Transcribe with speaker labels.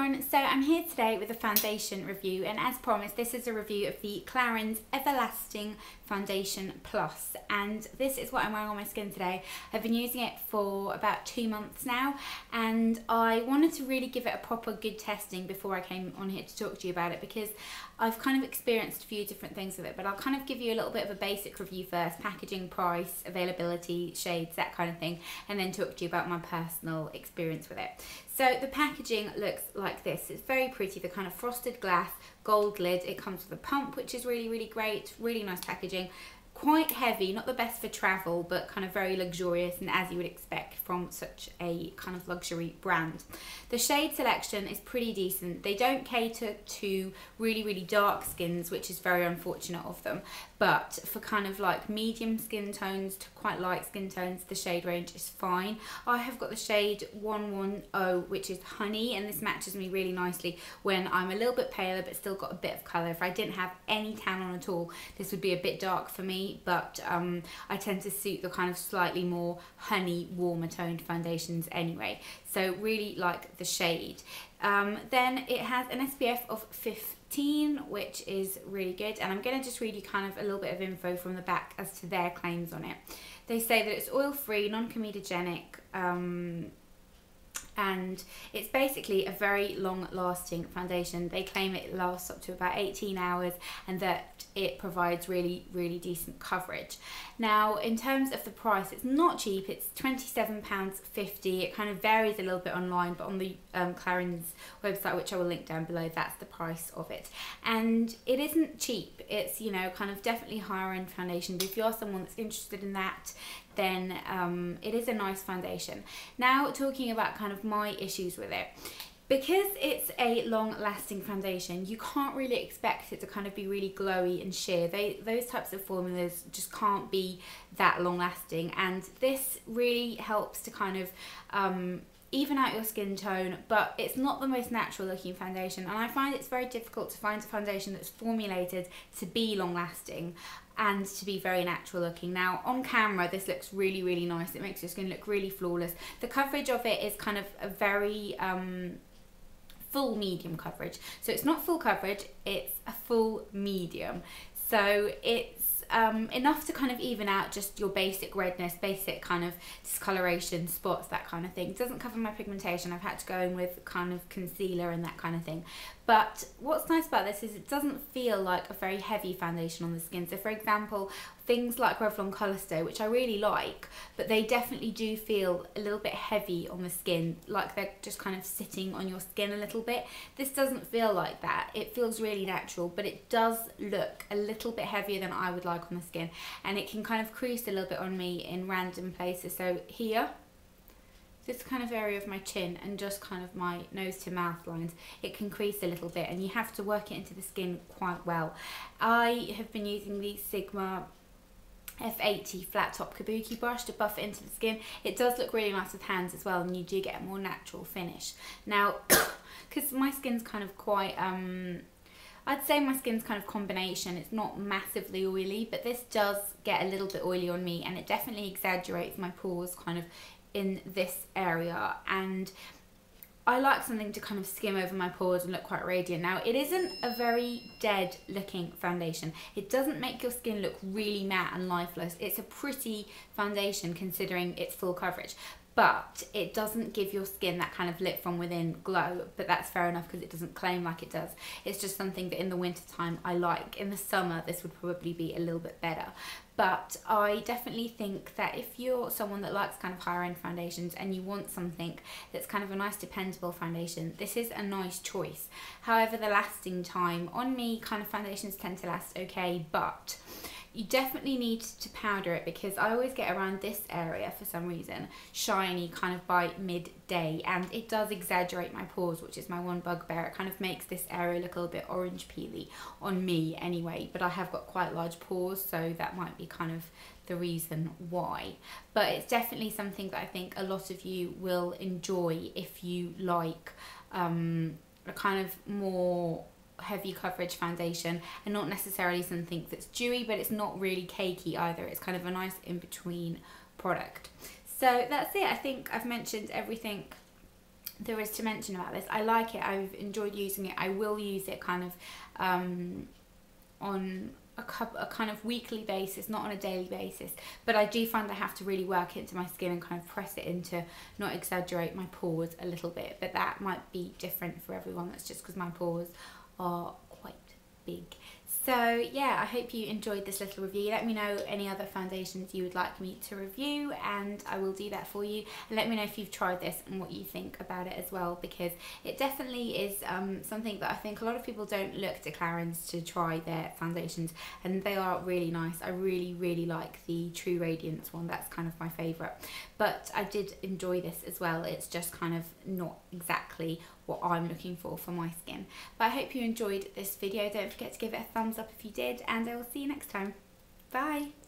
Speaker 1: everyone, so I'm here today with a foundation review, and as promised this is a review of the Clarins Everasting Foundation Plus, and this is what I'm wearing on my skin today. I've been using it for about 2 months now, and I wanted to really give it a proper good testing before I came on here to talk to you about it, because I've kind of experienced a few different things with it, but I'll kind of give you a little bit of a basic review first: packaging, price, availability, shades, that kind of thing, and then talk to you about my personal experience with it. So the packaging looks like this. It's very pretty, the kind of frosted glass, gold lid. It comes with a pump, which is really great, really nice packaging. Quite heavy, not the best for travel, but kind of very luxurious, and as you would expect from such a kind of luxury brand. The shade selection is pretty decent. They don't cater to really dark skins, which is very unfortunate of them, but for kind of like medium skin tones to quite light skin tones, the shade range is fine. I have got the shade 110, which is honey, and this matches me really nicely when I'm a little bit paler but still got a bit of colour. If I didn't have any tan on at all, this would be a bit dark for me, but I tend to suit the kind of slightly more honey, warmer toned foundations anyway, so really like the shade. Then it has an SPF of 15, which is really good, and I'm going to just read you kind of a little bit of info from the back as to their claims on it. They say that it's oil-free, non-comedogenic, and it's basically a very long-lasting foundation. They claim it lasts up to about 18 hours and that it provides really decent coverage. Now, in terms of the price, it's not cheap. It's £27.50. It kind of varies a little bit online, but on the Clarins website, which I will link down below, that's the price of it. And it isn't cheap. It's, you know, kind of definitely higher end foundation, but if you are someone that's interested in that, then it is a nice foundation. Now, talking about kind of my issues with it, because it's a long-lasting foundation, you can't really expect it to kind of be really glowy and sheer. Those types of formulas just can't be that long-lasting, and this really helps to kind of even out your skin tone, but it's not the most natural looking foundation, and I find it's very difficult to find a foundation that's formulated to be long lasting and to be very natural looking. Now on camera this looks really nice. It makes your skin look really flawless. The coverage of it is kind of a very full medium coverage, so it's not full coverage, it's a full medium, so it's enough to kind of even out just your basic redness, basic kind of discoloration, spots, that kind of thing. It doesn't cover my pigmentation. I've had to go in with kind of concealer and that kind of thing. But what's nice about this is it doesn't feel like a very heavy foundation on the skin. So for example, things like Revlon Colour Stay, which I really like, but they definitely do feel a little bit heavy on the skin, like they're just kind of sitting on your skin a little bit. This doesn't feel like that. It feels really natural, but it does look a little bit heavier than I would like on the skin, and it can kind of crease a little bit on me in random places. So here, this kind of area of my chin and just kind of my nose to mouth lines, it can crease a little bit, and you have to work it into the skin quite well. I have been using the Sigma F80 flat top kabuki brush to buff it into the skin. It does look really nice with hands as well, and you do get a more natural finish. Now, because my skin's kind of quite, I'd say my skin's kind of combination. It's not massively oily, but this does get a little bit oily on me, and it definitely exaggerates my pores kind of in this area, and I like something to kind of skim over my pores and look quite radiant. Now, it isn't a very dead looking foundation. It doesn't make your skin look really matte and lifeless. It's a pretty foundation considering its full coverage, but it doesn't give your skin that kind of lit from within glow. But that's fair enough because it doesn't claim like it does. It's just something that in the winter time I like. In the summer this would probably be a little bit better, but I definitely think that if you're someone that likes kind of higher end foundations and you want something that's kind of a nice dependable foundation, this is a nice choice. However, the lasting time on me, kind of foundations tend to last okay, but you definitely need to powder it, because I always get around this area for some reason shiny kind of by midday, and it does exaggerate my pores, which is my one bugbear. It kind of makes this area look a little bit orange peely on me anyway, but I have got quite large pores, so that might be kind of the reason why. But it's definitely something that I think a lot of you will enjoy if you like a kind of more heavy coverage foundation, and not necessarily something that's dewy, but it's not really cakey either. It's kind of a nice in-between product. So that's it. I think I've mentioned everything there is to mention about this. I like it. I've enjoyed using it. I will use it kind of on a kind of weekly basis, not on a daily basis, but I do find I have to really work into my skin and kind of press it in to not exaggerate my pores a little bit, but that might be different for everyone. That's just because my pores are quite big. So yeah, I hope you enjoyed this little review. Let me know any other foundations you would like me to review, and I will do that for you. And let me know if you've tried this and what you think about it as well, because it definitely is something that I think a lot of people don't look to Clarins to try their foundations, and they are really nice. I really like the True Radiance one. That's kind of my favourite, but I did enjoy this as well. It's just kind of not exactly what I'm looking for my skin. But I hope you enjoyed this video. Don't forget to give it a thumbs up if you did, and I will see you next time. Bye!